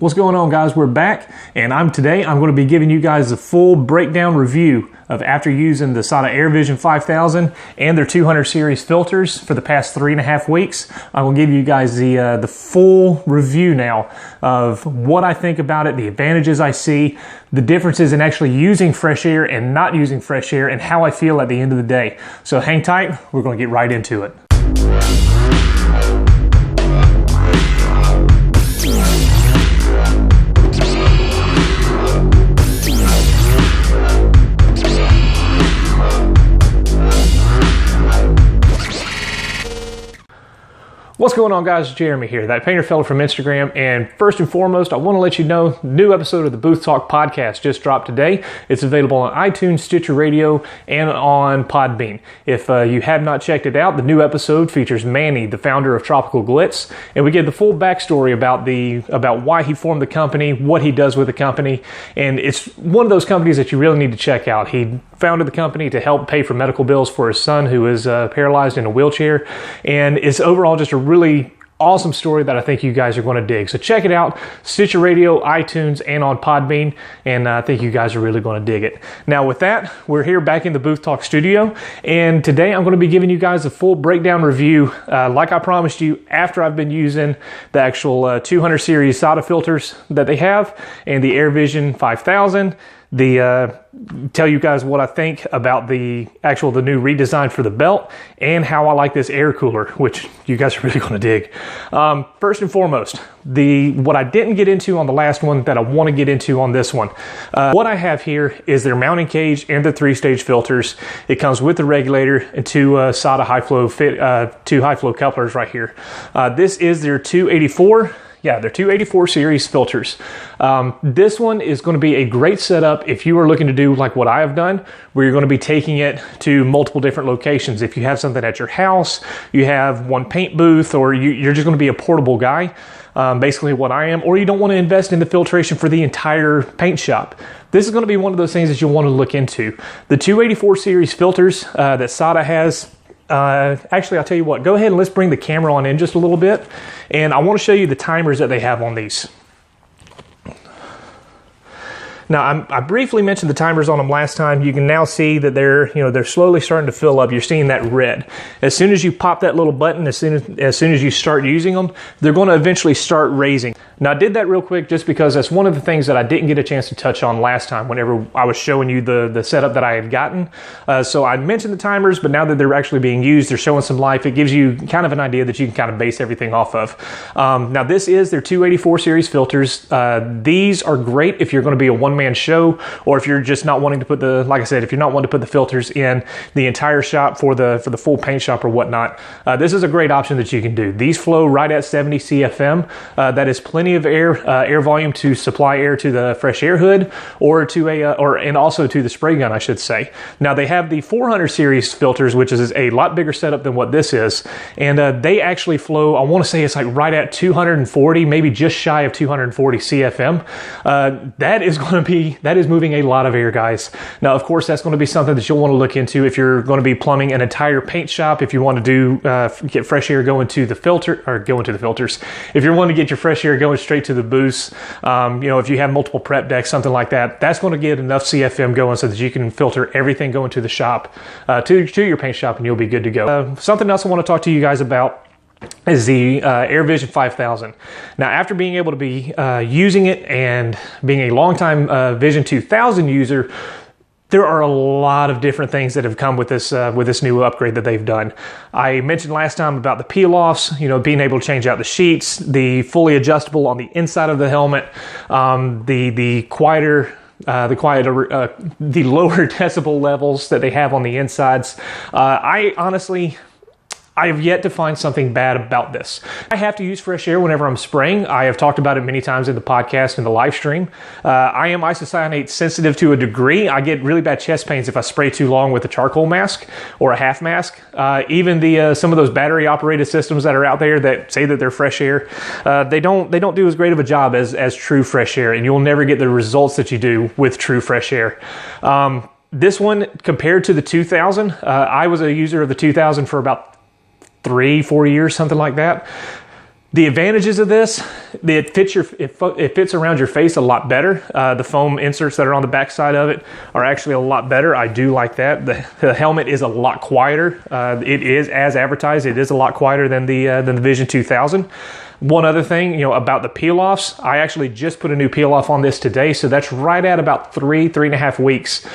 What's going on, guys? We're back, and today I'm going to be giving you guys a full breakdown review of after using the SATA AirVision 5000 and their 200 series filters for the past 3.5 weeks. I will give you guys the full review now of what I think about it, the advantages I see, the differences in actually using fresh air and not using fresh air, and how I feel at the end of the day. So hang tight, we're going to get right into it. What's going on, guys? Jeremy here, that painter fella from Instagram, and first and foremost, I want to let you know, new episode of the Booth Talk podcast just dropped today. It's available on iTunes, Stitcher Radio, and on Podbean. If you have not checked it out, the new episode features Manny, the founder of Tropical Glitz, and we get the full backstory about why he formed the company, what he does with the company, and it's one of those companies that you really need to check out. He founded the company to help pay for medical bills for his son who is paralyzed in a wheelchair, and it's overall just a really awesome story that I think you guys are going to dig. So check it out, Stitcher Radio, iTunes, and on Podbean, and I think you guys are really going to dig it. Now with that, we're here back in the Booth Talk studio, and today I'm going to be giving you guys a full breakdown review, like I promised you, after I've been using the actual 200 series SATA filters that they have, and the AirVision 5000, tell you guys what I think about the new redesign for the belt, and how I like this air cooler, which you guys are really going to dig. First and foremost, what I didn't get into on the last one that I want to get into on this one. What I have here is their mounting cage and the 3-stage filters. It comes with the regulator and two SATA two high flow couplers right here. This is their 284. Yeah, they're 284 series filters. This one is going to be a great setup if you are looking to do like what I have done, where you're going to be taking it to multiple different locations. If you have something at your house, you have one paint booth, or you're just going to be a portable guy, basically what I am, or you don't want to invest in the filtration for the entire paint shop. This is going to be one of those things that you'll want to look into. The 284 series filters that SATA has, actually, I'll tell you what, go ahead and let's bring the camera on in just a little bit, and I want to show you the timers that they have on these. Now, I briefly mentioned the timers on them last time. You can now see that they're slowly starting to fill up. You're seeing that red. As soon as you pop that little button, as soon as you start using them, they're going to eventually start raising. Now, I did that real quick just because that's one of the things that I didn't get a chance to touch on last time whenever I was showing you the setup that I had gotten. So I mentioned the timers, but now that they're actually being used, they're showing some life. It gives you kind of an idea that you can kind of base everything off of. Now, this is their 284 series filters. These are great if you're going to be a one-man show, or if you're just not wanting to put if you're not wanting to put the filters in the entire shop for the full paint shop or whatnot. This is a great option that you can do. These flow right at 70 CFM. That is plenty of air volume to supply air to the fresh air hood, or and also to the spray gun, I should say. Now they have the 400 series filters, which is a lot bigger setup than what this is, and they actually flow, I want to say it's like right at 240, maybe just shy of 240 CFM. That is moving a lot of air, guys. Now, of course, that's going to be something that you'll want to look into if you're going to be plumbing an entire paint shop. If you want to get fresh air going to the filters, if you want to get your fresh air going straight to the booths, if you have multiple prep decks, something like that, that's going to get enough CFM going so that you can filter everything going to the shop, to your paint shop, and you'll be good to go. Something else I want to talk to you guys about is the AirVision 5000. Now, after being able to be using it and being a longtime Vision 2000 user, there are a lot of different things that have come with this new upgrade that they've done. I mentioned last time about the peel-offs, being able to change out the sheets, the fully adjustable on the inside of the helmet, the lower decibel levels that they have on the insides. I have yet to find something bad about this. I have to use fresh air whenever I'm spraying. I have talked about it many times in the podcast and the live stream. I am isocyanate sensitive to a degree. I get really bad chest pains if I spray too long with a charcoal mask or a half mask. Even some of those battery operated systems that are out there that say that they're fresh air, they don't do as great of a job as true fresh air, and you'll never get the results that you do with true fresh air. This one, compared to the 2000, I was a user of the 2000 for about 3-4 years, something like that. The advantages of this, it fits around your face a lot better. The foam inserts that are on the back side of it are actually a lot better. I do like that. The helmet is a lot quieter. It is, as advertised, it is a lot quieter than the Vision 2000. One other thing, about the peel-offs, I actually just put a new peel-off on this today, so that's right at about 3.5 weeks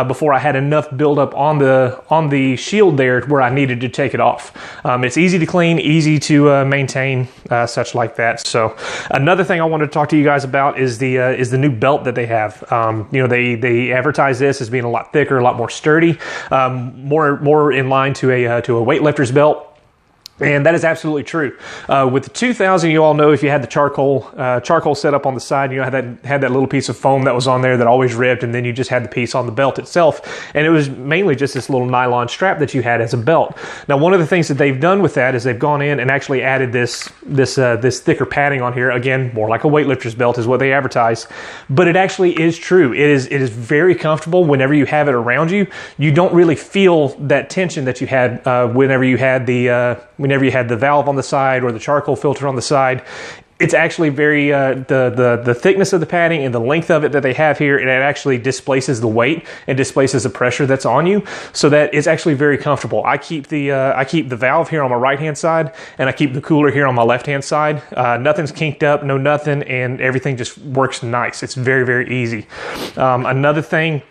before I had enough buildup on the shield there where I needed to take it off. It's easy to clean, easy to maintain, such like that. So another thing I wanted to talk to you guys about is the new belt that they have. They advertise this as being a lot thicker, a lot more sturdy, more in line to a weightlifter's belt. And that is absolutely true. With the 2000, you all know if you had the charcoal set up on the side, had that little piece of foam that was on there that always ripped, and then you just had the piece on the belt itself, and it was mainly just this little nylon strap that you had as a belt. Now, one of the things that they've done with that is they've gone in and actually added this thicker padding on here. Again, more like a weightlifter's belt is what they advertise, but it actually is true. It is very comfortable whenever you have it around you. You don't really feel that tension that you had whenever you had the valve on the side or the charcoal filter on the side. It's actually very, the thickness of the padding and the length of it that they have here, and it actually displaces the weight and displaces the pressure that's on you, so that it's actually very comfortable. I keep the valve here on my right-hand side, and I keep the cooler here on my left-hand side. Nothing's kinked up, no nothing, and everything just works nice. It's very, very easy. Another thing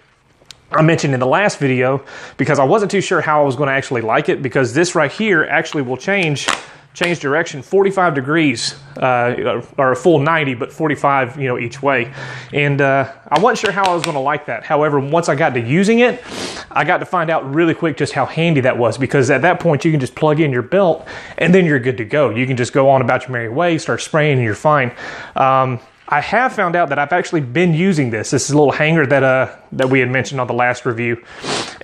I mentioned in the last video, because I wasn't too sure how I was going to actually like it, because this right here actually will change direction 45 degrees, or a full 90, but 45, each way. And I wasn't sure how I was going to like that. However, once I got to using it, I got to find out really quick just how handy that was, because at that point you can just plug in your belt and then you're good to go. You can just go on about your merry way, start spraying, and you're fine. I have found out that I've actually been using this. This is a little hanger that we had mentioned on the last review.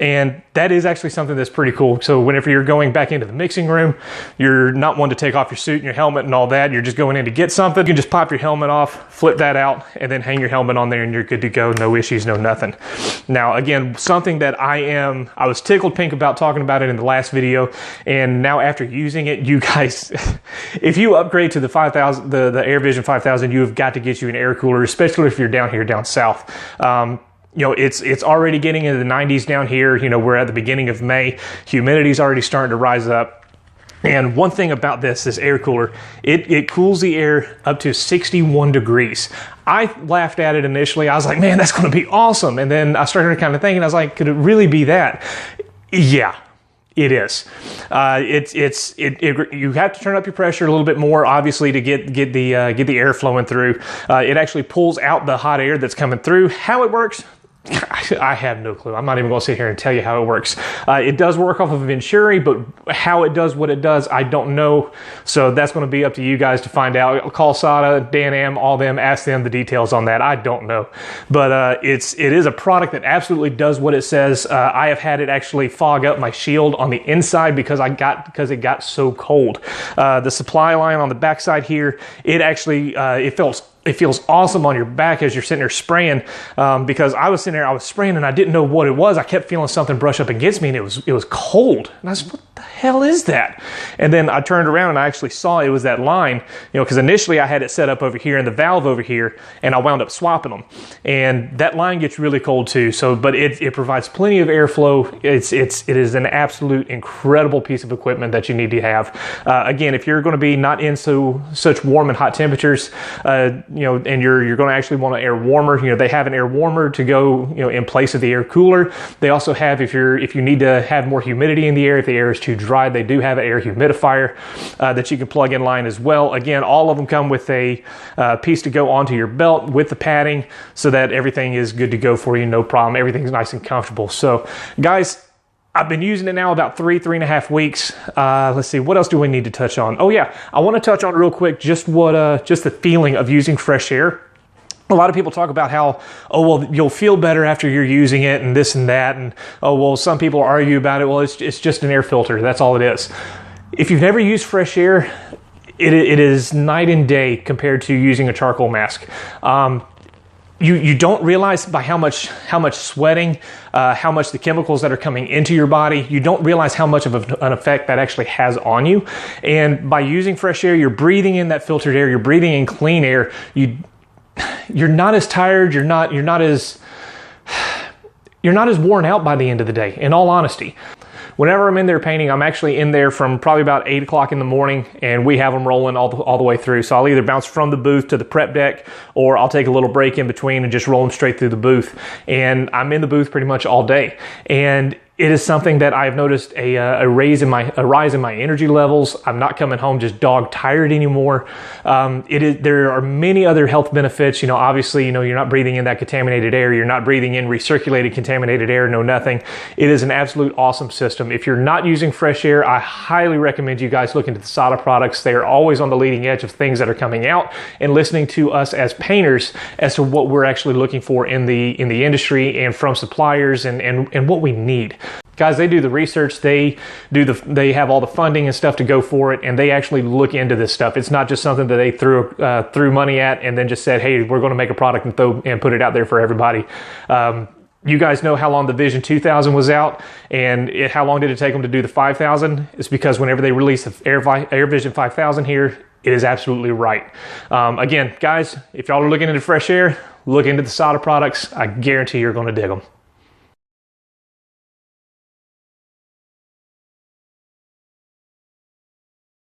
And that is actually something that's pretty cool. So whenever you're going back into the mixing room, you're not one to take off your suit and your helmet and all that. You're just going in to get something. You can just pop your helmet off, flip that out, and then hang your helmet on there, and you're good to go. No issues, no nothing. Now, again, something that I was tickled pink about talking about it in the last video. And now after using it, you guys, if you upgrade to the 5000, the AirVision 5000, you have got to get you an air cooler, especially if you're down south. It's already getting into the 90s down here. We're at the beginning of May. Humidity's already starting to rise up. And one thing about this air cooler, it cools the air up to 61 degrees. I laughed at it initially. I was like, man, that's going to be awesome. And then I started kind of thinking, I was like, could it really be that? Yeah. It is. You have to turn up your pressure a little bit more, obviously, to get the air flowing through. It actually pulls out the hot air that's coming through. How it works, I have no clue. I'm not even going to sit here and tell you how it works. It does work off of Venturi, but how it does what it does, I don't know. So that's going to be up to you guys to find out. Call SATA, Dan Am, all them, ask them the details on that. I don't know. But it is a product that absolutely does what it says. I have had it actually fog up my shield on the inside because it got so cold. The supply line on the backside here, it actually it feels awesome on your back as you're sitting there spraying, because I was sitting there, I was spraying and I didn't know what it was. I kept feeling something brush up against me, and it was cold. And I was, what the hell is that? And then I turned around and I actually saw it was that line, because initially I had it set up over here and the valve over here, and I wound up swapping them. And that line gets really cold too. But it provides plenty of airflow. It is an absolute incredible piece of equipment that you need to have. Again, if you're going to be not in such warm and hot temperatures, and you're going to actually want an air warmer. They have an air warmer to go, in place of the air cooler. They also have, if you need to have more humidity in the air, if the air is too dry, they do have an air humidifier that you can plug in line as well. Again, all of them come with a piece to go onto your belt with the padding, so that everything is good to go for you, no problem. Everything's nice and comfortable. So, guys, I've been using it now about 3.5 weeks. Let's see, what else do we need to touch on? Oh yeah, I want to touch on real quick just the feeling of using fresh air. A lot of people talk about how, you'll feel better after you're using it and this and that. And, some people argue about it. Well, it's just an air filter. That's all it is. If you've never used fresh air, it is night and day compared to using a charcoal mask. you don't realize by how much sweating, how much the chemicals that are coming into your body, you don't realize how much of an effect that actually has on you. And by using fresh air, you're breathing in that filtered air, you're breathing in clean air. You're not as tired, you're not as worn out by the end of the day, in all honesty. Whenever I'm in there painting, I'm actually in there from probably about 8 o'clock in the morning, and we have them rolling all the way through. So I'll either bounce from the booth to the prep deck, or I'll take a little break in between and just roll them straight through the booth. And I'm in the booth pretty much all day. And it is something that I've noticed a rise in my energy levels. I'm not coming home just dog tired anymore. There are many other health benefits. Obviously, you're not breathing in that contaminated air. You're not breathing in recirculated contaminated air. No, nothing. It is an absolute awesome system. If you're not using fresh air, I highly recommend you guys look into the SATA products. They are always on the leading edge of things that are coming out, and listening to us as painters as to what we're actually looking for in the industry and from suppliers and what we need. Guys, they do the research, they have all the funding and stuff to go for it, and they actually look into this stuff. It's not just something that they threw money at and then just said, hey, we're going to make a product and put it out there for everybody. You guys know how long the Vision 2000 was out, and how long did it take them to do the 5000? It's because whenever they released the AirVision 5000 here, it is absolutely right. Again, guys, if y'all are looking into fresh air, look into the SATA products. I guarantee you're going to dig them.